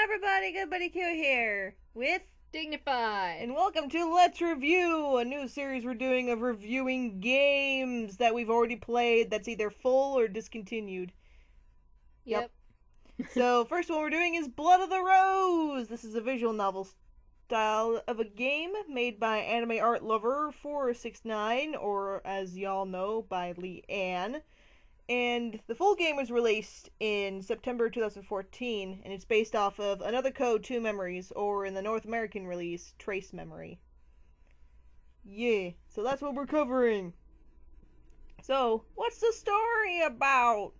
everybody, Good Buddy Q here with Dignified. and welcome to Let's Review, a new series we're doing of reviewing games that we've already played that's either full or discontinued. Yep. So, first one we're doing is Blood of the Rose. This is a visual novel style of a game made by anime art lover 469, or as y'all know, by Leanne. And the full game was released in September 2014, and it's based off of Another Code 2 Memories, or in the North American release, Trace Memory. Yeah, so that's what we're covering. So, what's the story about?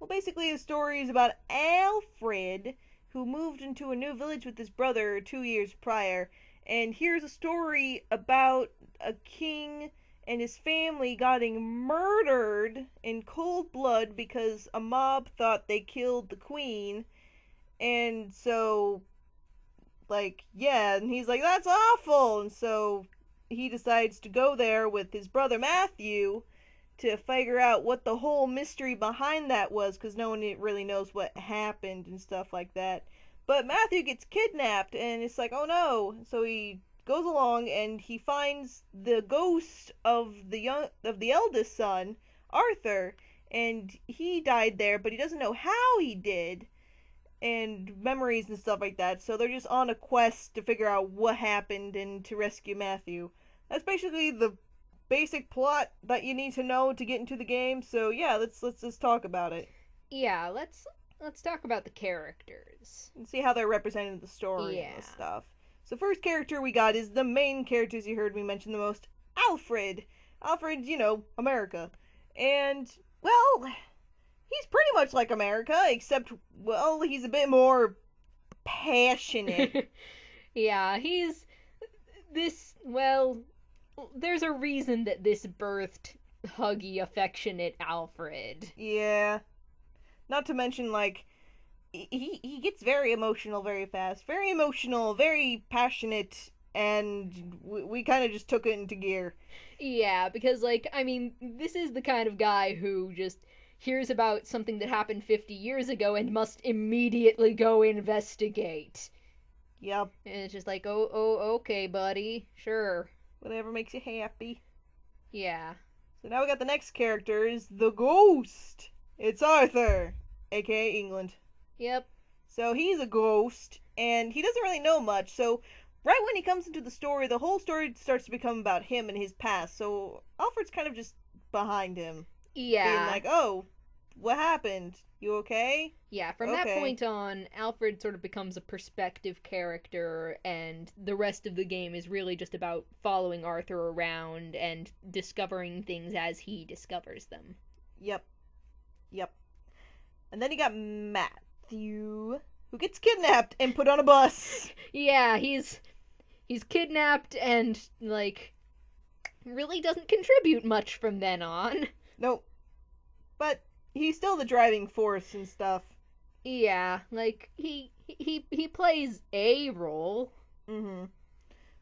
Well, basically, the story is about Alfred, who moved into a new village with his brother 2 years prior. And here's a story about a king and his family getting murdered in cold blood because a mob thought they killed the queen. And so, and he's like, that's awful. And so he decides to go there with his brother Matthew to figure out what the whole mystery behind that was, because no one really knows what happened and stuff like that. But Matthew gets kidnapped, and it's like, oh no. So he goes along and he finds the ghost of the eldest son, Arthur, and he died there, but he doesn't know how he did, and memories and stuff like that. So they're just on a quest to figure out what happened and to rescue Matthew. That's basically the basic plot that you need to know to get into the game. So yeah, let's just talk about it. Yeah, let's talk about the characters and see how they're represented in the story and stuff. So first character we got is the main characters you heard me mention the most, Alfred. Alfred, America. And, well, he's pretty much like America, except, well, he's a bit more passionate. Yeah, there's a reason that this birthed huggy, affectionate Alfred. Yeah. Not to mention, he gets very emotional very fast. Very emotional, very passionate, and we kind of just took it into gear. Yeah, because, this is the kind of guy who just hears about something that happened 50 years ago and must immediately go investigate. Yep. And it's just like, oh, okay, buddy, sure. Whatever makes you happy. Yeah. So now we got the next character is the ghost. It's Arthur, aka England. Yep. So he's a ghost, and he doesn't really know much, so right when he comes into the story, the whole story starts to become about him and his past, so Alfred's kind of just behind him. Yeah. Being like, oh, what happened? You okay? Yeah, from that point on, Alfred sort of becomes a perspective character, and the rest of the game is really just about following Arthur around and discovering things as he discovers them. Yep. And then you got Matthew, who gets kidnapped and put on a bus. Yeah, he's kidnapped and, really doesn't contribute much from then on. Nope. But he's still the driving force and stuff. Yeah, he plays a role. Mm-hmm.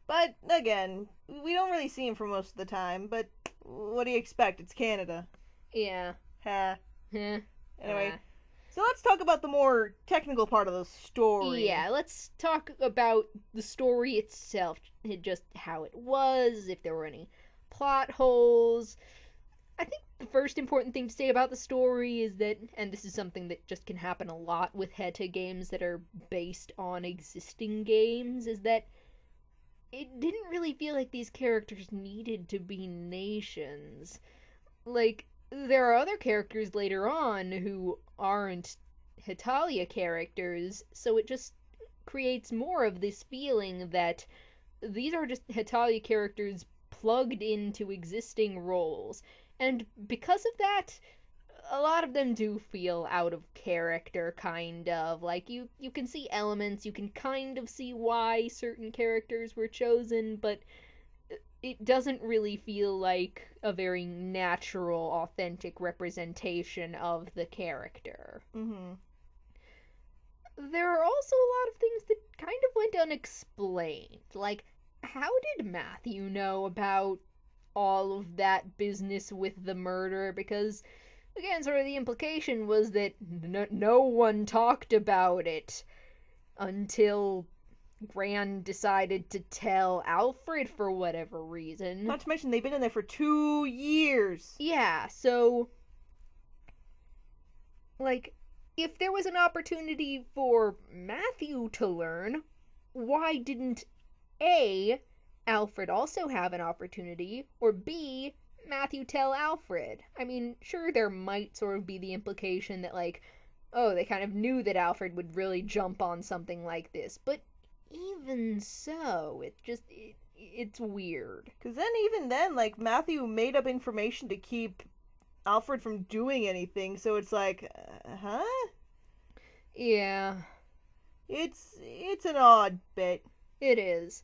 But, again, we don't really see him for most of the time, but what do you expect? It's Canada. Yeah. Ha. Anyway, so let's talk about the more technical part of the story. Yeah, let's talk about the story itself, just how it was, if there were any plot holes. I think the first important thing to say about the story is that, and this is something that just can happen a lot with Heta games that are based on existing games, is that it didn't really feel like these characters needed to be nations. There are other characters later on who aren't Hetalia characters, so it just creates more of this feeling that these are just Hetalia characters plugged into existing roles. And because of that, a lot of them do feel out of character, kind of. You can see elements, you can kind of see why certain characters were chosen, but it doesn't really feel like a very natural, authentic representation of the character. Mm-hmm. There are also a lot of things that kind of went unexplained. How did Matthew know about all of that business with the murder? Because, again, sort of the implication was that no one talked about it. until Gran decided to tell Alfred for whatever reason. Not to mention, they've been in there for 2 years. Yeah, so, like, if there was an opportunity for Matthew to learn, why didn't A, Alfred also have an opportunity, or B, Matthew tell Alfred? I mean, sure, there might sort of be the implication that, like, oh, they kind of knew that Alfred would really jump on something like this, but even so, it's weird. Because even then, like, Matthew made up information to keep Alfred from doing anything, so it's like, huh? Yeah, It's an odd bit. it is.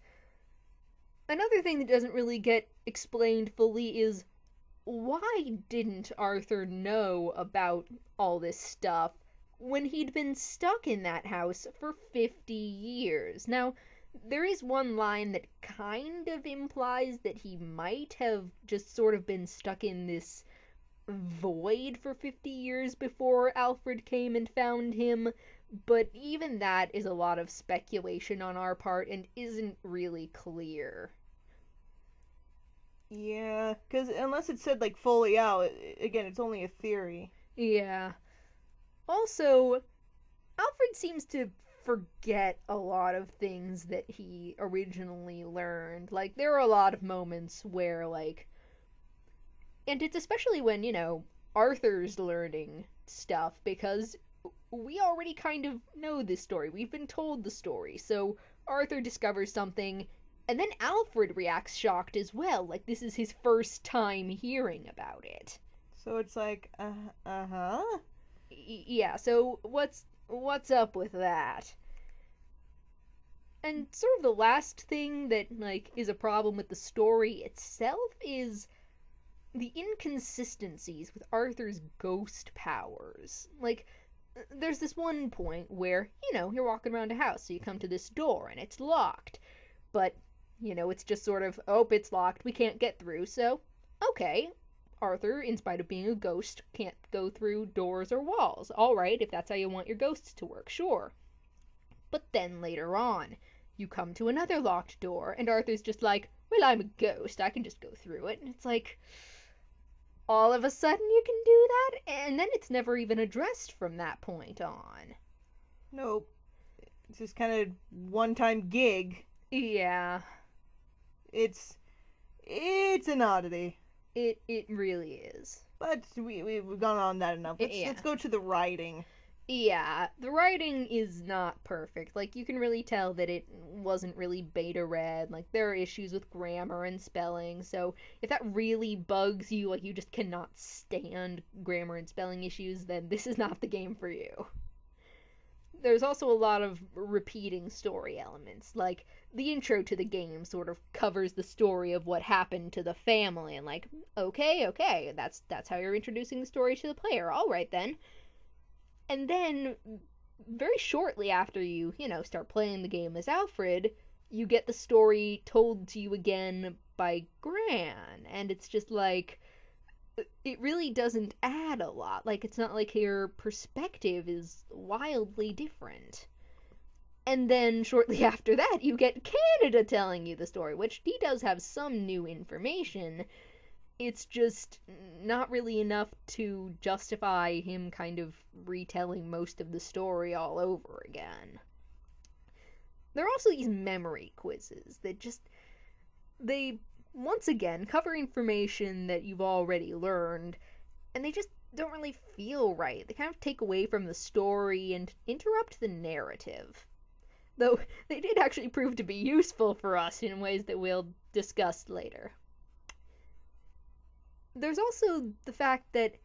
Another thing that doesn't really get explained fully is why didn't Arthur know about all this stuff when he'd been stuck in that house for 50 years? Now, there is one line that kind of implies that he might have just sort of been stuck in this void for 50 years before Alfred came and found him, but even that is a lot of speculation on our part and isn't really clear. Yeah, because unless it's said, like, fully out, again, it's only a theory. Yeah. Also, Alfred seems to forget a lot of things that he originally learned. Like, there are a lot of moments where, like, and it's especially when, Arthur's learning stuff, because we already kind of know this story. We've been told the story. So Arthur discovers something, and then Alfred reacts shocked as well. Like, this is his first time hearing about it. So it's like, uh-huh. Yeah, so what's up with that? And sort of the last thing that, like, is a problem with the story itself is the inconsistencies with Arthur's ghost powers. Like, there's this one point where, you're walking around a house, so you come to this door, and it's locked. But, it's just sort of, oh, it's locked, we can't get through, so, okay, Arthur, in spite of being a ghost, can't go through doors or walls. Alright, if that's how you want your ghosts to work, sure. But then later on, you come to another locked door, and Arthur's just like, well, I'm a ghost, I can just go through it. And it's like, all of a sudden you can do that? And then it's never even addressed from that point on. Nope. It's just kind of one-time gig. Yeah. It's an oddity. It really is. But we've gone on that enough. Let's go to the writing. Yeah, the writing is not perfect. Like, you can really tell that it wasn't really beta read. Like, there are issues with grammar and spelling, so if that really bugs you, like, you just cannot stand grammar and spelling issues, then this is not the game for you. There's also a lot of repeating story elements. Like, the intro to the game sort of covers the story of what happened to the family, and like, okay, that's how you're introducing the story to the player. All right, then. And then, very shortly after you, start playing the game as Alfred, you get the story told to you again by Gran, and it's just like, it really doesn't add a lot. Like, it's not like your perspective is wildly different. And then, shortly after that, you get Canada telling you the story, which he does have some new information. It's just not really enough to justify him kind of retelling most of the story all over again. There are also these memory quizzes that they, once again, cover information that you've already learned, and they just don't really feel right. They kind of take away from the story and interrupt the narrative. Though they did actually prove to be useful for us in ways that we'll discuss later. There's also the fact that,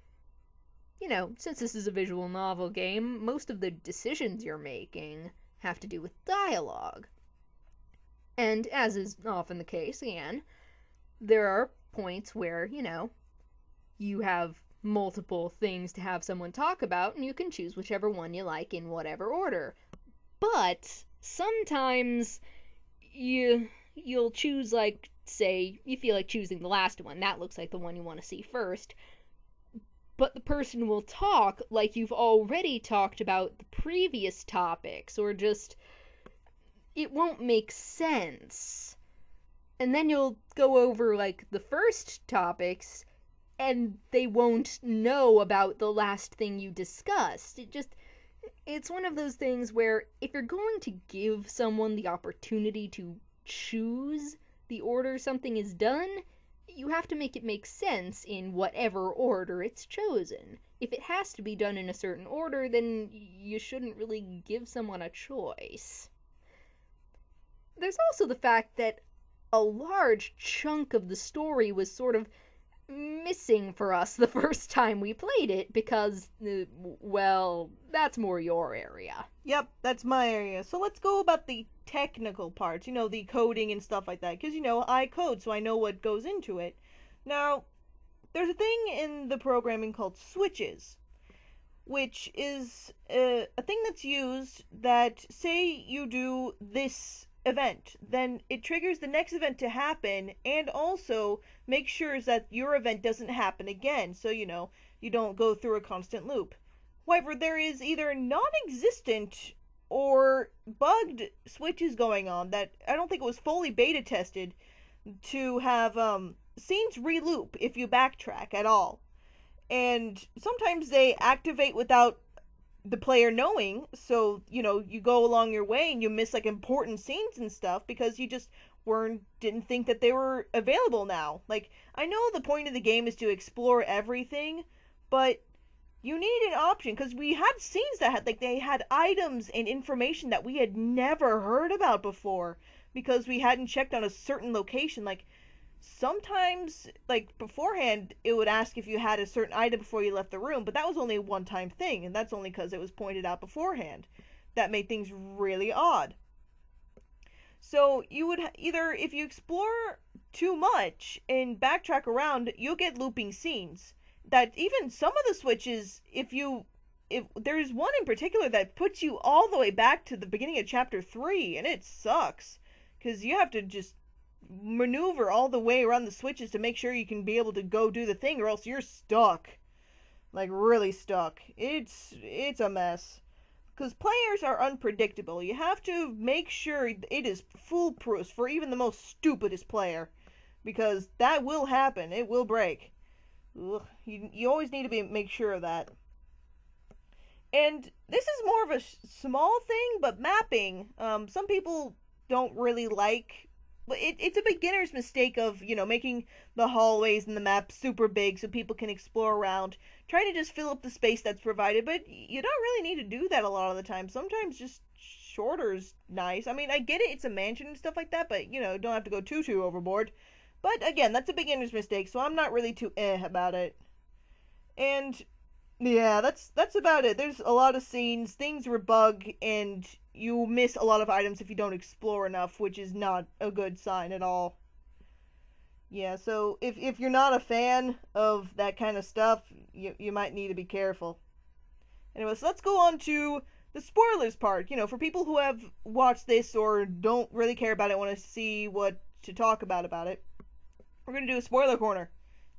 since this is a visual novel game, most of the decisions you're making have to do with dialogue. And as is often the case, again, there are points where, you have multiple things to have someone talk about, and you can choose whichever one you like in whatever order. But sometimes you'll choose, like, say, you feel like choosing the last one. That looks like the one you want to see first. but the person will talk like you've already talked about the previous topics, or just it won't make sense. And then you'll go over like the first topics and they won't know about the last thing you discussed. It's one of those things where if you're going to give someone the opportunity to choose the order something is done, you have to make it make sense in whatever order it's chosen. If it has to be done in a certain order, then you shouldn't really give someone a choice. There's also the fact that a large chunk of the story was sort of missing for us the first time we played it because, well, that's more your area. Yep, that's my area. So let's go about the technical parts, the coding and stuff like that. Because, I code, so I know what goes into it. Now, there's a thing in the programming called switches, which is a thing that's used that, say you do this event, then it triggers the next event to happen and also makes sure that your event doesn't happen again, so you don't go through a constant loop. However, there is either non-existent or bugged switches going on that I don't think it was fully beta tested to have scenes reloop if you backtrack at all. And sometimes they activate without the player knowing, so you go along your way and you miss like important scenes and stuff because you just didn't think that they were available now. Like, I know the point of the game is to explore everything, but you need an option because we had scenes that they had items and information that we had never heard about before because we hadn't checked on a certain location. Like, sometimes, like, beforehand, it would ask if you had a certain item before you left the room, but that was only a one-time thing, and that's only because it was pointed out beforehand. That made things really odd. So you would either, if you explore too much and backtrack around, you'll get looping scenes. That even some of the switches, if there's one in particular that puts you all the way back to the beginning of chapter 3, and it sucks, because you have to just maneuver all the way around the switches to make sure you can be able to go do the thing, or else you're stuck. Like, really stuck. It's a mess. Because players are unpredictable. You have to make sure it is foolproof for even the most stupidest player. Because that will happen. It will break. Ugh. You always need to make sure of that. And this is more of a small thing, but mapping. Some people don't really like. But it's a beginner's mistake of, making the hallways and the map super big so people can explore around. Trying to just fill up the space that's provided, but you don't really need to do that a lot of the time. Sometimes just shorter is nice. I mean, I get it, it's a mansion and stuff like that, but, don't have to go too overboard. But, again, that's a beginner's mistake, so I'm not really too about it. And, yeah, that's about it. There's a lot of scenes, things were bugged, and you miss a lot of items if you don't explore enough, which is not a good sign at all. Yeah, so if you're not a fan of that kind of stuff, you might need to be careful. Anyway, so let's go on to the spoilers part. For people who have watched this or don't really care about it, want to see what to talk about it, we're going to do a spoiler corner.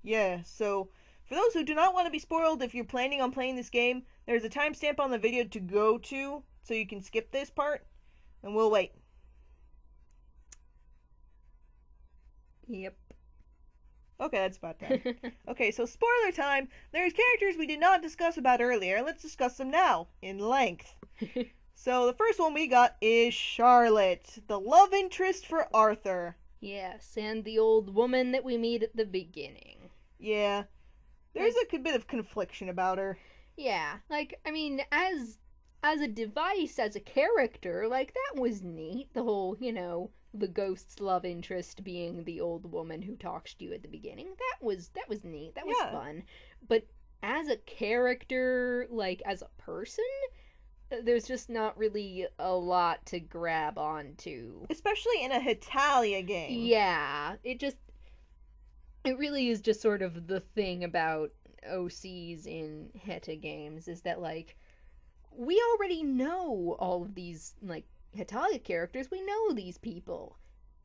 Yeah, so for those who do not want to be spoiled, if you're planning on playing this game, there's a timestamp on the video to go to, so you can skip this part, and we'll wait. Yep. Okay, that's about time. Okay, so spoiler time. There's characters we did not discuss about earlier. Let's discuss them now, in length. So the first one we got is Charlotte, the love interest for Arthur. Yes, and the old woman that we meet at the beginning. Yeah, there's a bit of confliction about her. Yeah, I mean, as a device, as a character, that was neat. The whole, the ghost's love interest being the old woman who talks to you at the beginning. That was neat. That was fun. But as a character, as a person, there's just not really a lot to grab onto. Especially in a Hetalia game. Yeah, it really is just sort of the thing about OCs in Heta games, is that, we already know all of these, Hetalia characters. We know these people.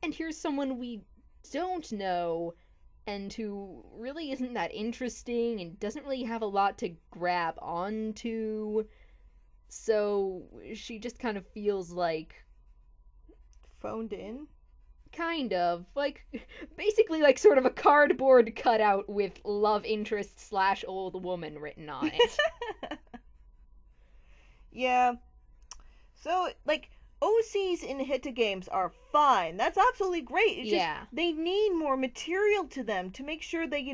And here's someone we don't know, and who really isn't that interesting and doesn't really have a lot to grab onto. So she just kind of feels like, Phoned in. kind of like, basically like sort of a cardboard cutout with love interest slash old woman written on it. Yeah. So, like, OCs in Hitta games are fine. That's absolutely great. It's just Yeah. they need more material to them to make sure they,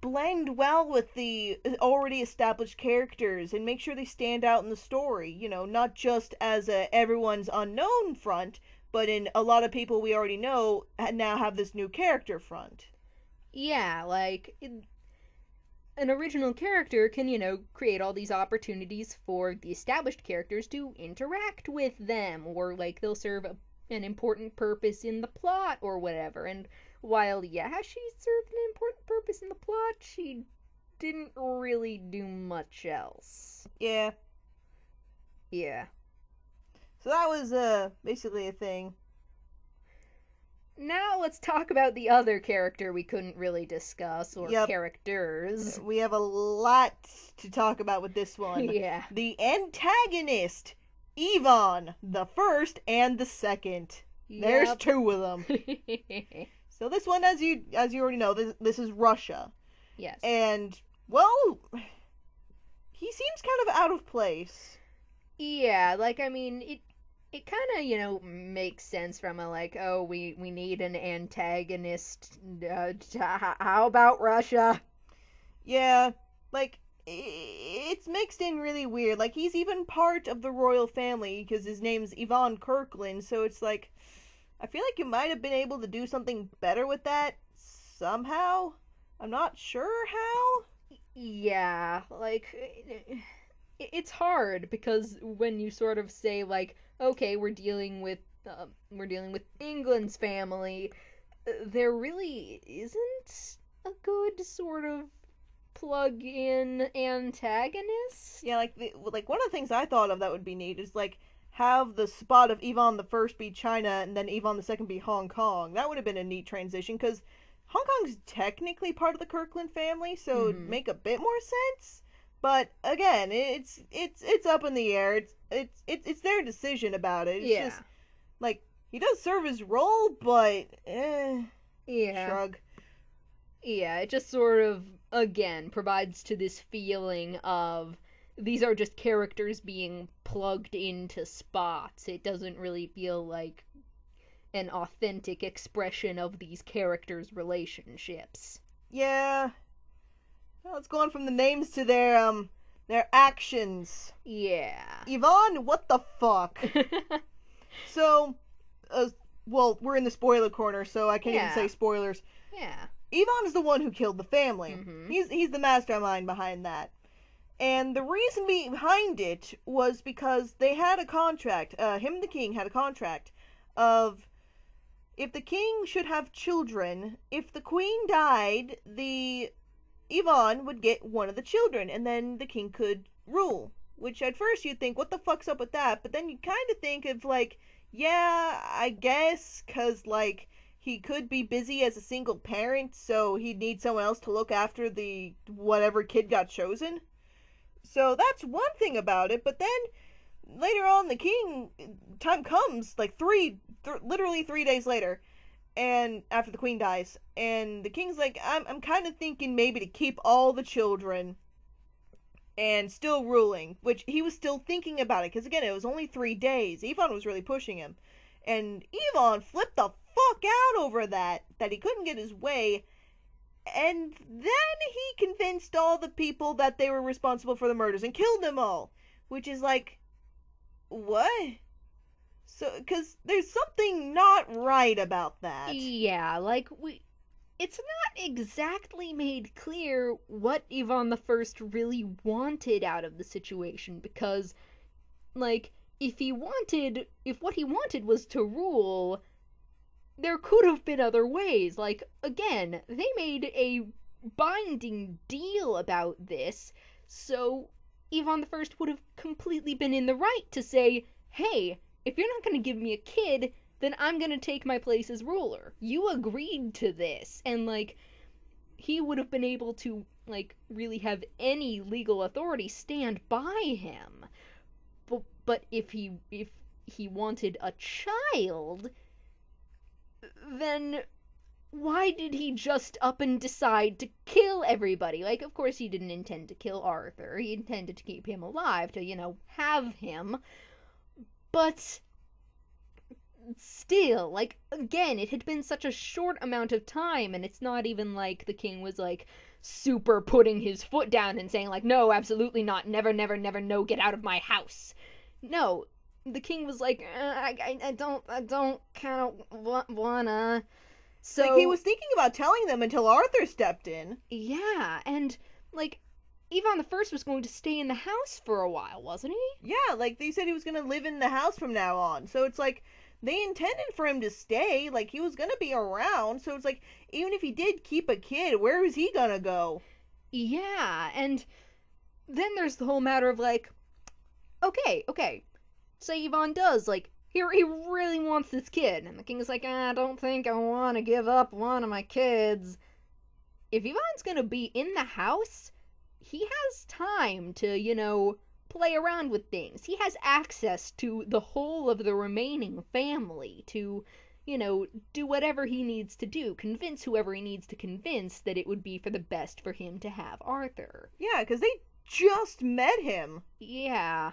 blend well with the already established characters and make sure they stand out in the story. Not just as a everyone's unknown front, but in a lot of people we already know now have this new character front. Yeah, like an original character can, create all these opportunities for the established characters to interact with them, or like they'll serve an important purpose in the plot or whatever. And while, yeah, she served an important purpose in the plot, she didn't really do much else. Yeah. Yeah. So that was basically a thing. Now let's talk about the other character we couldn't really discuss, or Yep. characters. We have a lot to talk about with this one. Yeah. The antagonist, Yvonne, the first and the second. There's Yep. two of them. So this one, as you already know, this is Russia. Yes. And, well, he seems kind of out of place. Yeah, like, I mean, it kind of, makes sense from a, like, oh, we need an antagonist. How about Russia? Yeah, like, it's mixed in really weird. Like, he's even part of the royal family because his name's Yvonne Kirkland, so it's like, I feel like you might have been able to do something better with that somehow. I'm not sure how. Yeah, like, it's hard because when you sort of say, like, okay, we're dealing with England's family, there really isn't a good sort of plug-in antagonist. Yeah, like one of the things I thought of that would be neat is like have the spot of Yvonne the First be China and then Yvonne the Second be Hong Kong. That would have been a neat transition because Hong Kong's technically part of the Kirkland family, so it'd make a bit more sense. But again, it's up in the air. It's their decision about it. It's just like he does serve his role, but Yeah. shrug. Yeah, it just sort of, again, provides to this feeling of these are just characters being plugged into spots. It doesn't really feel like an authentic expression of these characters' relationships. Yeah. Well, it's going from the names to their actions. Yeah. Yvonne, what the fuck? So, well, we're in the spoiler corner, so I can't even say spoilers. Yeah. Yvonne is the one who killed the family. Mhm. He's the mastermind behind that. And the reason behind it was because they had a contract, him and the king had a contract of if the king should have children, if the queen died, the Yvonne would get one of the children, and then the king could rule. Which at first you'd think, what the fuck's up with that? But then you kind of think of like, yeah, I guess, cause like he could be busy as a single parent, so he'd need someone else to look after the whatever kid got chosen. So that's one thing about it. But then later on, the king time comes like literally 3 days later, and after the queen dies, and the king's like, I'm kind of thinking maybe to keep all the children and still ruling, which he was still thinking about it because again it was only 3 days. Yvonne was really pushing him, and Yvonne flipped the fuck out over that he couldn't get his way, and then he convinced all the people that they were responsible for the murders and killed them all, which is like, what? So, because there's something not right about that. Yeah, like, it's not exactly made clear what Yvonne the First really wanted out of the situation, because, like, if what he wanted was to rule, there could have been other ways. Like, again, they made a binding deal about this, so Yvonne the First would have completely been in the right to say, hey, if you're not going to give me a kid, then I'm going to take my place as ruler. You agreed to this. And, like, he would have been able to, like, really have any legal authority stand by him. But if he wanted a child, then why did he just up and decide to kill everybody? Like, of course he didn't intend to kill Arthur. He intended to keep him alive, to, have him. But still, like, again, it had been such a short amount of time, and it's not even like the king was, like, super putting his foot down and saying, like, no, absolutely not, never, never, never, no, get out of my house. No, the king was like, I don't kind of wanna. So, like, he was thinking about telling them until Arthur stepped in. Yeah, and, like, Ivan the First was going to stay in the house for a while, wasn't he? Yeah, like, they said he was gonna live in the house from now on. So it's like, they intended for him to stay. Like, he was gonna be around. So it's like, even if he did keep a kid, where is he gonna go? Yeah, and then there's the whole matter of, like, okay, say Ivan does, like, he really wants this kid, and the king is like, I don't think I want to give up one of my kids. If Ivan's gonna be in the house, he has time to, play around with things. He has access to the whole of the remaining family to, do whatever he needs to do, convince whoever he needs to convince that it would be for the best for him to have Arthur. Yeah, because they just met him. Yeah.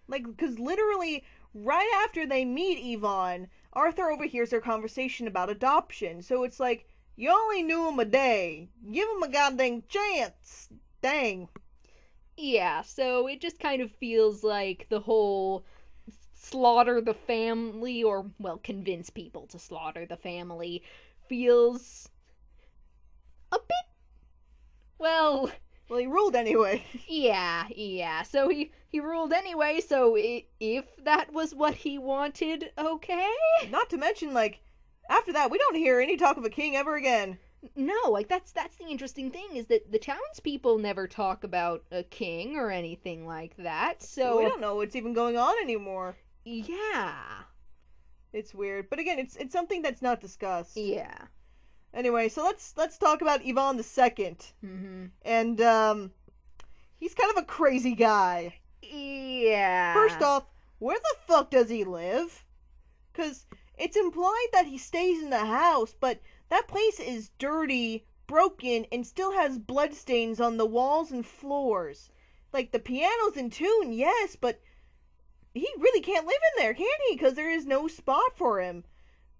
Like, because literally, right after they meet Ivan, Arthur overhears their conversation about adoption. So it's like, you only knew him a day. Give him a goddamn chance. Dang. Yeah, so it just kind of feels like the whole slaughter the family, or, well, convince people to slaughter the family, feels a bit, well, he ruled anyway. Yeah. So he ruled anyway, so if that was what he wanted, okay? Not to mention, like, after that, we don't hear any talk of a king ever again. No, like, that's the interesting thing, is that the townspeople never talk about a king or anything like that, so we don't know what's even going on anymore. Yeah. It's weird. But again, it's something that's not discussed. Yeah. Anyway, so let's talk about Ivan the Second. Mm-hmm. And he's kind of a crazy guy. Yeah. First off, where the fuck does he live? Because it's implied that he stays in the house, but that place is dirty, broken, and still has bloodstains on the walls and floors. Like, the piano's in tune, yes, but he really can't live in there, can he? Because there is no spot for him.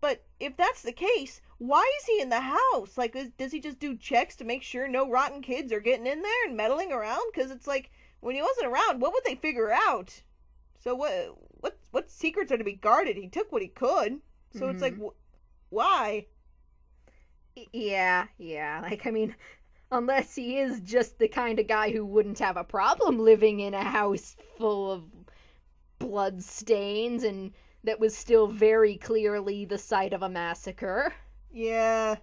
But if that's the case, why is he in the house? Like, does he just do checks to make sure no rotten kids are getting in there and meddling around? Because it's like, when he wasn't around, what would they figure out? So what secrets are to be guarded? He took what he could. So It's like, why? Yeah. Like, I mean, unless he is just the kind of guy who wouldn't have a problem living in a house full of blood stains and that was still very clearly the site of a massacre. Yeah.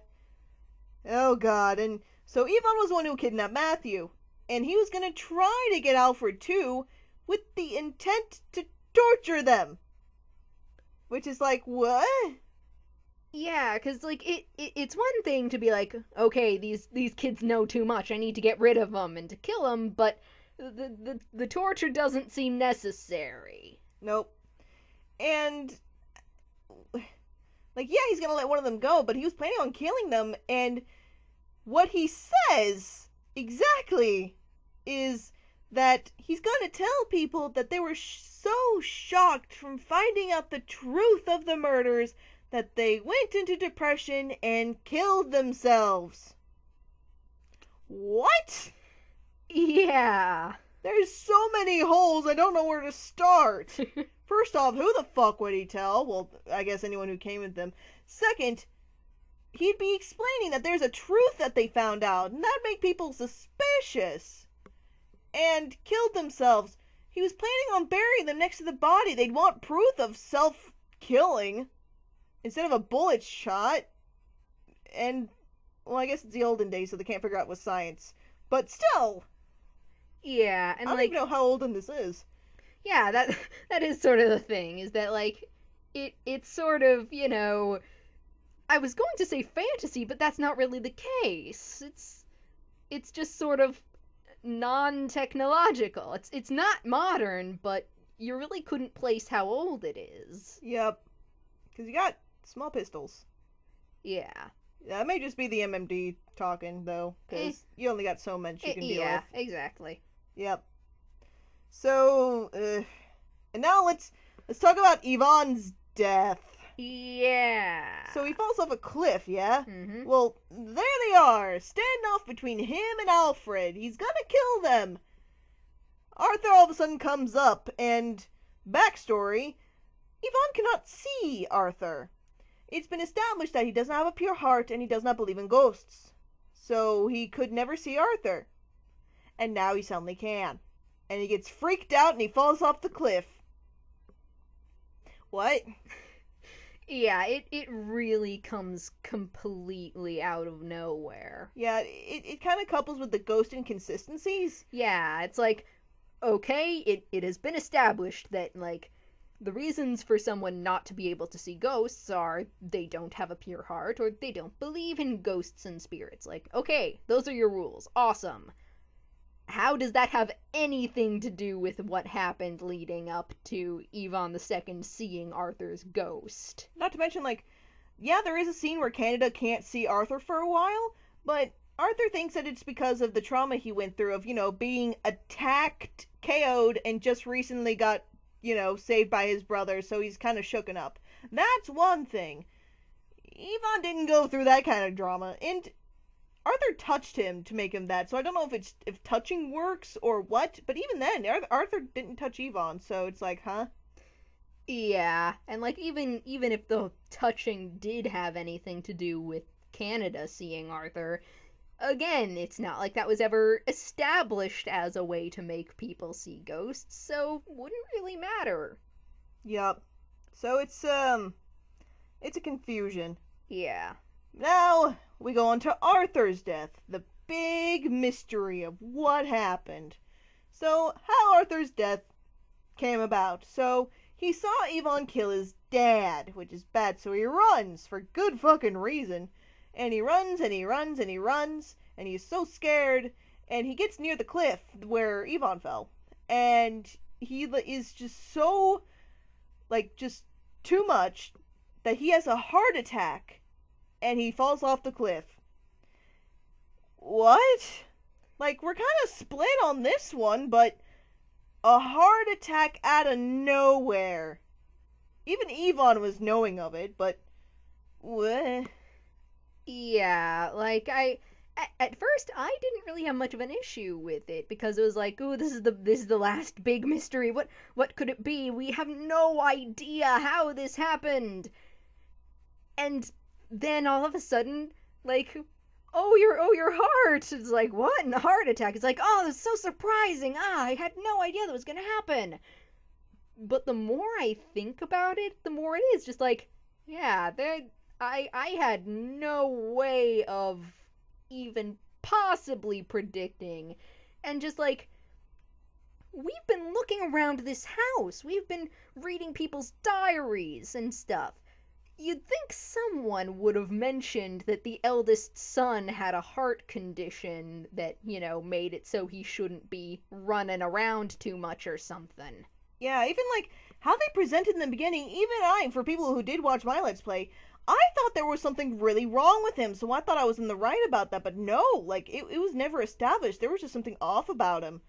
Oh, God. And so Ivan was the one who kidnapped Matthew. And he was going to try to get Alfred, too, with the intent to torture them. Which is like, what? Yeah, because, like, it's one thing to be like, okay, these kids know too much, I need to get rid of them and to kill them, but the torture doesn't seem necessary. Nope. And, like, yeah, he's gonna let one of them go, but he was planning on killing them, and what he says exactly is that he's gonna tell people that they were so shocked from finding out the truth of the murders that they went into depression and killed themselves. What? Yeah. There's so many holes, I don't know where to start. First off, who the fuck would he tell? Well, I guess anyone who came with them. Second, he'd be explaining that there's a truth that they found out, and that'd make people suspicious. And killed themselves. He was planning on burying them next to the body. They'd want proof of self-killing instead of a bullet shot. And, well, I guess it's the olden days, so they can't figure out with science. But still. Yeah, and I don't even know how olden this is. Yeah, that is sort of the thing, is that, like, it's sort of, I was going to say fantasy, but that's not really the case. it's just sort of non-technological. It's not modern, but you really couldn't place how old it is. Yep. Because you got small pistols. Yeah. That may just be the MMD talking, though, because you only got so much you can deal with. Yeah, exactly. Yep. So, and now let's talk about Yvonne's death. Yeah. So he falls off a cliff, yeah? Mm-hmm. Well, there they are, standoff between him and Alfred. He's gonna kill them. Arthur all of a sudden comes up, and backstory, Yvonne cannot see Arthur. It's been established that he doesn't have a pure heart and he does not believe in ghosts. So he could never see Arthur. And now he suddenly can. And he gets freaked out and he falls off the cliff. What? Yeah, it really comes completely out of nowhere. Yeah, it kind of couples with the ghost inconsistencies. Yeah, it's like, okay, it has been established that, like, the reasons for someone not to be able to see ghosts are they don't have a pure heart or they don't believe in ghosts and spirits. Like, okay, those are your rules. Awesome. How does that have anything to do with what happened leading up to Yvonne II seeing Arthur's ghost? Not to mention, like, yeah, there is a scene where Canada can't see Arthur for a while, but Arthur thinks that it's because of the trauma he went through of, being attacked, KO'd, and just recently got, saved by his brother, so he's kind of shooken up. That's one thing. Yvonne didn't go through that kind of drama, and Arthur touched him to make him that, so I don't know if touching works or what, but even then, Arthur didn't touch Yvonne, so it's like, huh? Yeah, and like even if the touching did have anything to do with Canada seeing Arthur, again, it's not like that was ever established as a way to make people see ghosts, so wouldn't really matter. Yep. So it's a confusion. Yeah. Now we go on to Arthur's death, the big mystery of what happened. So, how Arthur's death came about. So, he saw Yvonne kill his dad, which is bad, so he runs for good fucking reason. And he runs and he runs and he runs, and he's so scared, and he gets near the cliff where Yvonne fell. And he is just so, just too much that he has a heart attack. And he falls off the cliff. What? We're kind of split on this one, but a heart attack out of nowhere. Even Yvonne was knowing of it, but what? Yeah, at first I didn't really have much of an issue with it because it was like, ooh, this is the last big mystery. What could it be? We have no idea how this happened. And then all of a sudden, your heart. It's like, what? And a heart attack. It's like, oh, that's so surprising. I had no idea that was gonna happen. But the more I think about it, the more it is just like, yeah, I had no way of even possibly predicting. And just like, we've been looking around this house. We've been reading people's diaries and stuff. You'd think someone would have mentioned that the eldest son had a heart condition that, made it so he shouldn't be running around too much or something. Yeah, even how they presented in the beginning, for people who did watch my Let's Play, I thought there was something really wrong with him, so I thought I was in the right about that, but no, it was never established. There was just something off about him.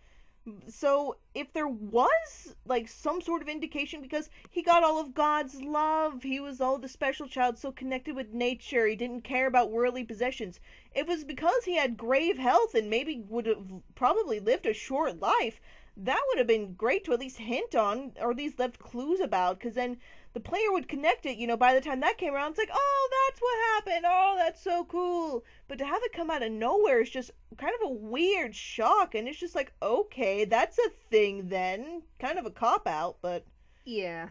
So, if there was, some sort of indication, because he got all of God's love, he was the special child, so connected with nature, he didn't care about worldly possessions. It was because he had grave health and maybe would have probably lived a short life. That would have been great to at least hint on, or at least left clues about, because then the player would connect it, by the time that came around, it's like, oh, that's what happened, oh, that's so cool. But to have it come out of nowhere is just kind of a weird shock, and it's just like, okay, that's a thing then. Kind of a cop-out, but... Yeah.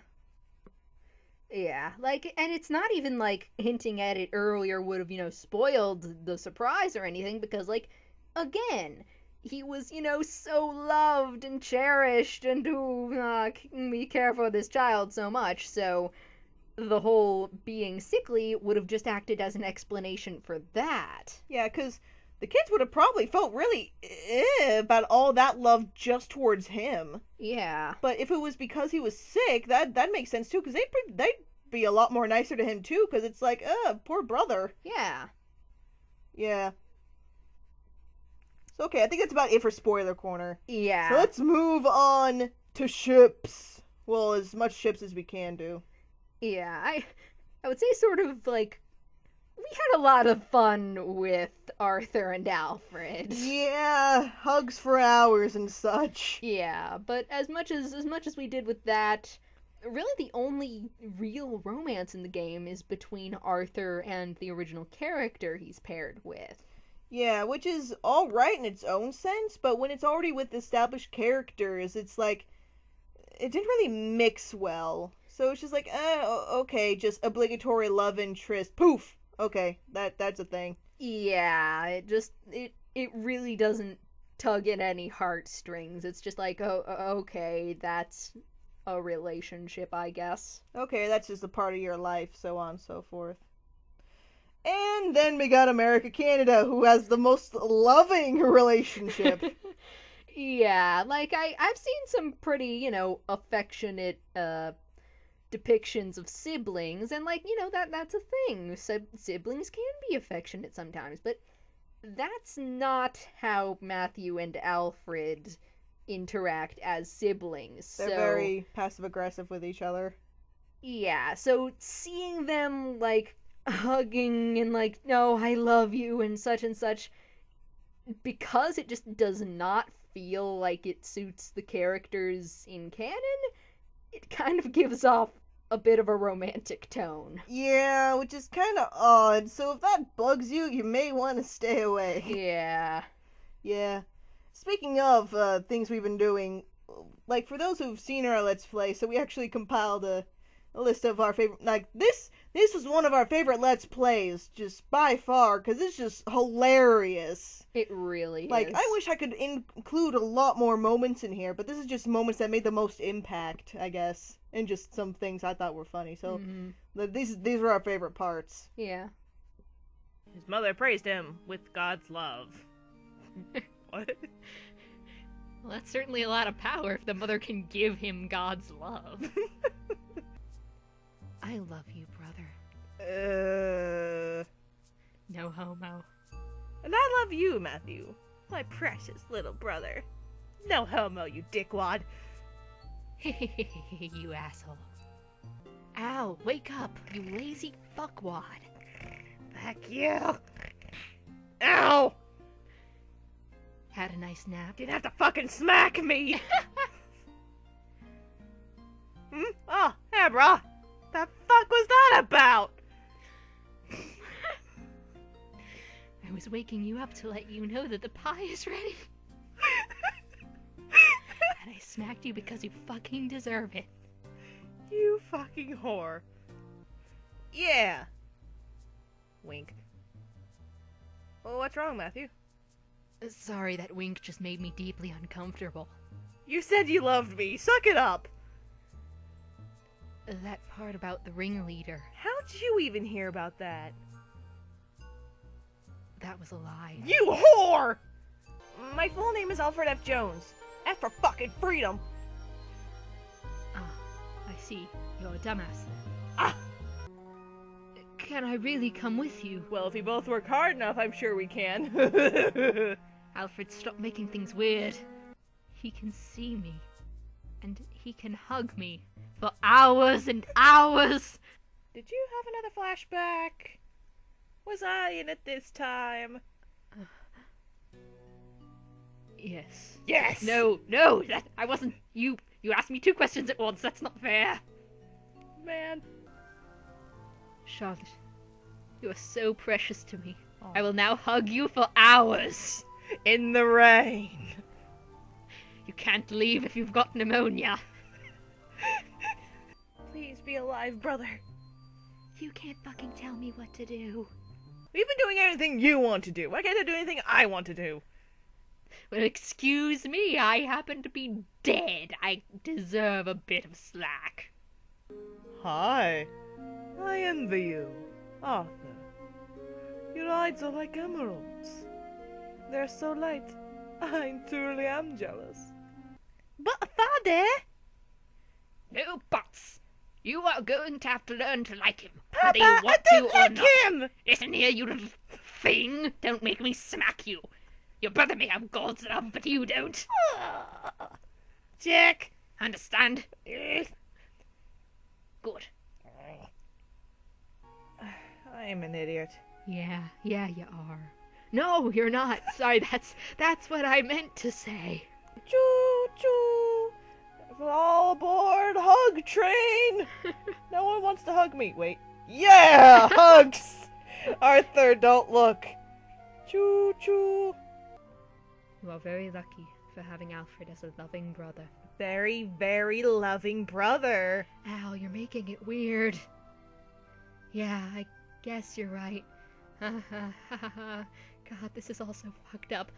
Yeah, and it's not even, hinting at it earlier would have, spoiled the surprise or anything, because, again... He was, so loved and cherished, and we care for this child so much, so the whole being sickly would have just acted as an explanation for that. Yeah, because the kids would have probably felt really about all that love just towards him. Yeah. But if it was because he was sick, that makes sense too, because they'd be a lot more nicer to him too, because it's like, poor brother. Yeah. Yeah. So, okay, I think that's about it for Spoiler Corner. Yeah. So let's move on to ships. Well, as much ships as we can do. Yeah, I would say sort of like we had a lot of fun with Arthur and Alfred. Yeah, hugs for hours and such. Yeah, but as much as we did with that, really the only real romance in the game is between Arthur and the original character he's paired with. Yeah, which is alright in its own sense, but when it's already with established characters, it's like, it didn't really mix well. So it's just like, okay, just obligatory love interest. Poof! Okay, that's a thing. Yeah, it really doesn't tug at any heartstrings. It's just like, oh, okay, that's a relationship, I guess. Okay, that's just a part of your life, so on and so forth. And then we got America Canada, who has the most loving relationship. Yeah, like I've seen some pretty, affectionate depictions of siblings, and like, that's a thing. Siblings can be affectionate sometimes, but that's not how Matthew and Alfred interact as siblings. They're very passive aggressive with each other. Yeah, so seeing them like hugging and like, no, I love you and such, because it just does not feel like it suits the characters in canon, it kind of gives off a bit of a romantic tone. Yeah, which is kind of odd. So if that bugs you, you may want to stay away. Yeah. Yeah. Speaking of things we've been doing, like for those who've seen our Let's Play, so we actually compiled a list of our favorite, like this was one of our favorite Let's Plays, just by far, because it's just hilarious. It really Like, is. I wish I could include a lot more moments in here, but this is just moments that made the most impact, I guess, and just some things I thought were funny. So these were our favorite parts. Yeah. His mother praised him with God's love. What? Well, that's certainly a lot of power if the mother can give him God's love. I love you, brother. No homo. And I love you, Matthew. My precious little brother. No homo, you dickwad. You asshole. Ow, wake up, you lazy fuckwad. Fuck you. Ow! Had a nice nap? Didn't have to fucking smack me! Oh, hey, brah. The fuck was that about? I was waking you up to let you know that the pie is ready. And I smacked you because you fucking deserve it. You fucking whore. Yeah. Wink. Well, what's wrong, Matthew? Sorry, that wink just made me deeply uncomfortable. You said you loved me. Suck it up. That part about the ringleader, How'd you even hear about that? that was a lie. You whore! My full name is Alfred F. Jones. F for fucking freedom. Ah, I see. You're a dumbass then. Ah! Can I really come with you? Well, if we both work hard enough, I'm sure we can. Alfred, stop making things weird. He can see me. And he can hug me. For hours and hours! Did you have another flashback? Was I in it this time? Yes. Yes! No, I wasn't. You asked me 2 questions at once. That's not fair. Man. Charlotte, you are so precious to me. Oh. I will now hug you for hours. In the rain. You can't leave if you've got pneumonia. Please be alive, brother. You can't fucking tell me what to do. We've been doing anything you want to do. Why can't I do anything I want to do? Well, excuse me, I happen to be dead. I deserve a bit of slack. Hi. I envy you, Arthur. Your eyes are like emeralds. They're so light. I truly am jealous. But, Father! No buts. You are going to have to learn to like him, Papa, whether you I want don't to or like not. him! Listen here, you little thing. Don't make me smack you. Your brother may have God's love, but you don't. Jack! Understand? Good. I'm an idiot. Yeah, you are. No, you're not. Sorry, that's what I meant to say. Choo choo! All aboard hug train! No one wants to hug me. Wait. Yeah! Hugs! Arthur, don't look. Choo choo! You are very lucky for having Alfred as a loving brother. Very, very loving brother. Al, you're making it weird. Yeah, I guess you're right. God, this is all so fucked up.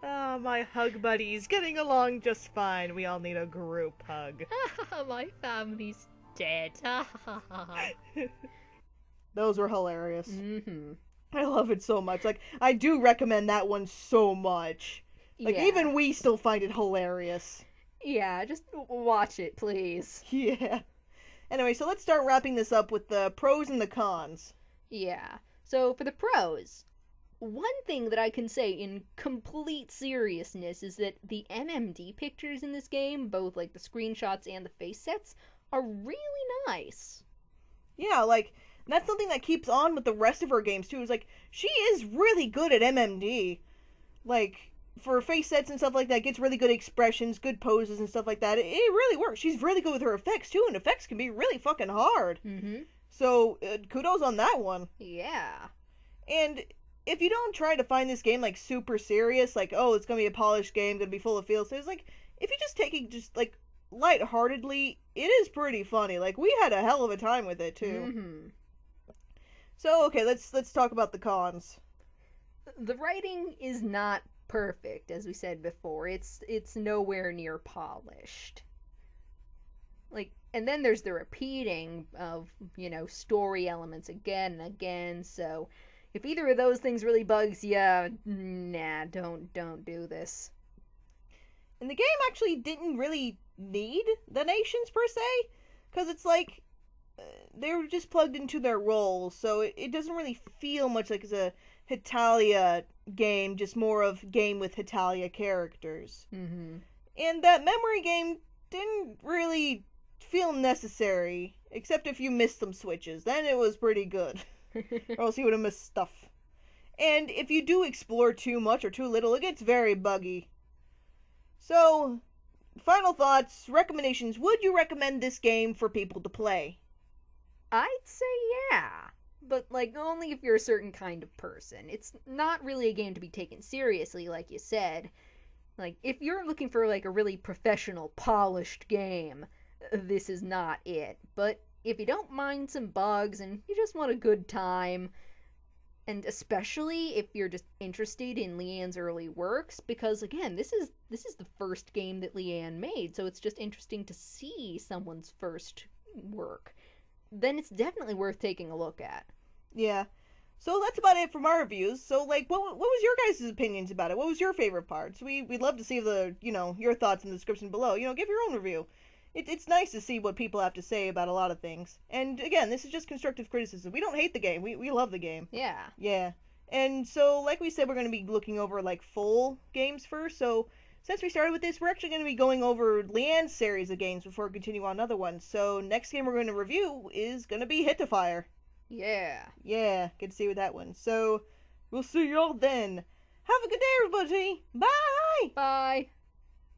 Ah, my hug buddies, getting along just fine. We all need a group hug. My family's dead. Those were hilarious. Mm-hmm. I love it so much. Like, I do recommend that one so much. Like, Yeah. even we still find it hilarious. Yeah, just watch it, please. Yeah. Anyway, so let's start wrapping this up with the pros and the cons. Yeah. So for the pros, one thing that I can say in complete seriousness is that the MMD pictures in this game, both like the screenshots and the face sets, are really nice. Yeah, like, that's something that keeps on with the rest of her games, too. Is like, she is really good at MMD. Like, for face sets and stuff like that, gets really good expressions, good poses and stuff like that. It really works. She's really good with her effects, too, and effects can be really fucking hard. Mm-hmm. So, kudos on that one. Yeah. And if you don't try to find this game, like, super serious, like, oh, it's gonna be a polished game, gonna be full of feels, it's like, if you just take it just, like, lightheartedly, it is pretty funny. Like, we had a hell of a time with it, too. Mm-hmm. So, okay, let's talk about the cons. The writing is not perfect, as we said before. It's nowhere near polished. Like, and then there's the repeating of, story elements again and again, so if either of those things really bugs you, nah, don't do this. And the game actually didn't really need the nations, per se, because it's like, they were just plugged into their roles, so it doesn't really feel much like it's a Hitalia game, just more of game with Hitalia characters. Mm-hmm. And that memory game didn't really feel necessary, except if you missed some switches. Then it was pretty good. Or else you would have missed stuff. And if you do explore too much or too little, it gets very buggy. So, final thoughts, recommendations. Would you recommend this game for people to play? I'd say yeah. But, like, only if you're a certain kind of person. It's not really a game to be taken seriously, like you said. Like, if you're looking for, like, a really professional, polished game, this is not it. But if you don't mind some bugs and you just want a good time, and especially if you're just interested in Leanne's early works, because, again, this is the first game that Leanne made, so it's just interesting to see someone's first work, then it's definitely worth taking a look at. Yeah. So that's about it from our reviews. So, like, what was your guys' opinions about it? What was your favorite parts? We'd love to see your thoughts in the description below. Give your own review. It's nice to see what people have to say about a lot of things. And, again, this is just constructive criticism. We don't hate the game. We love the game. Yeah. Yeah. And so, like we said, we're going to be looking over, like, full games first. So, since we started with this, we're actually going to be going over Leanne's series of games before we continue on other ones. So, next game we're going to review is going to be Hit to Fire. Yeah. Yeah, good to see you with that one. So, we'll see y'all then. Have a good day, everybody. Bye! Bye.